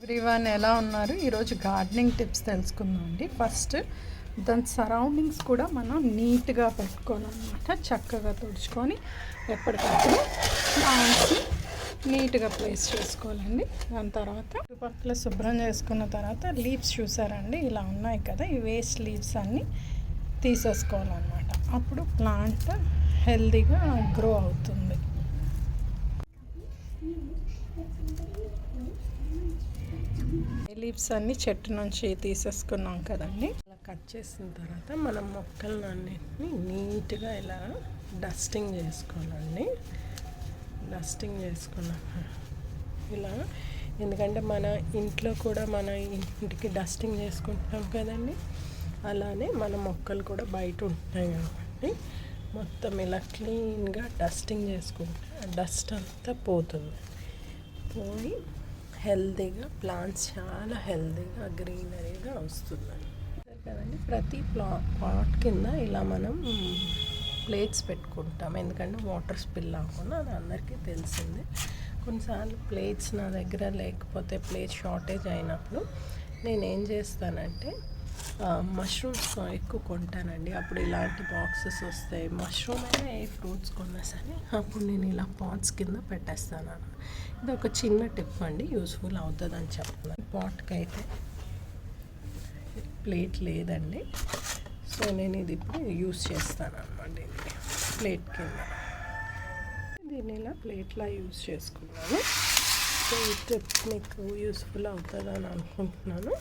Everyone ఎలా ఉన్నారు? ఈరోజు గార్డెనింగ్ టిప్స్ తెలుసుకుందాం అండి. ఫస్ట్ దాని సరౌండింగ్స్ కూడా మనం నీట్గా పెట్టుకోవాలన్నమాట. చక్కగా తుడుచుకొని ఎప్పటికప్పుడు ప్లాంట్స్ని నీట్గా ప్లేస్ చేసుకోవాలండి. దాని తర్వాత చుట్టుపక్కల శుభ్రం చేసుకున్న తర్వాత లీవ్స్ చూసారండి, ఇలా ఉన్నాయి కదా, ఈ వేస్ట్ లీవ్స్ అన్నీ తీసేసుకోవాలన్నమాట. అప్పుడు ప్లాంట్ హెల్తీగా గ్రో అవుతుంది. లీవ్స్ అన్నీ చెట్టు నుంచి తీసేసుకున్నాం కదండి. అలా కట్ చేసిన తర్వాత మనం మొక్కలన్నింటినీ నీట్గా ఇలా డస్టింగ్ చేసుకోవాలండి. డస్టింగ్ చేసుకున్నాం ఇలా, ఎందుకంటే మన ఇంట్లో కూడా మన ఇంటికి డస్టింగ్ చేసుకుంటాం కదండి, అలానే మన మొక్కలు కూడా బయట ఉంటాయి కాబట్టి మొత్తం ఇలా క్లీన్గా డస్టింగ్ చేసుకుంటే డస్ట్ అంతా పోతుంది. పోయి హెల్తీగా ప్లాంట్స్ చాలా హెల్తీగా గ్రీనరీగా వస్తుందండి కదండి. ప్రతి పాట్ కింద ఇలా మనం ప్లేట్స్ పెట్టుకుంటాం, ఎందుకంటే వాటర్ స్పిల్ అవ్వకుండా, అది అందరికీ తెలిసిందే. కొన్నిసార్లు ప్లేట్స్ నా దగ్గర లేకపోతే ప్లేట్ షార్టేజ్ అయినప్పుడు నేనేం చేస్తానంటే మష్రూమ్స్ ఎక్కువ కొంటానండి. అప్పుడు ఇలాంటి బాక్సెస్ వస్తాయి. మష్రూమ్ అయినా ఏ ఫ్రూట్స్ కొన్నా సరే అప్పుడు నేను ఇలా పాట్స్ కింద పెట్టేస్తాను. ఇది ఒక చిన్న టిప్ అండి, యూస్ఫుల్ అవుతుందని చెప్తున్నాను. పాట్కి అయితే ప్లేట్ లేదండి, సో నేను ఇది ఇప్పుడు యూస్ చేస్తాను అన్నమాట. ఇది ప్లేట్ కింద, దీన్ని ఇలా ప్లేట్లా యూస్ చేసుకున్నాను. సో ఈ టిప్ మీకు యూస్ఫుల్ అవుతుందని అనుకుంటున్నాను.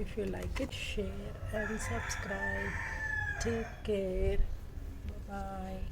If you like it, share and subscribe. Take care. Bye-bye.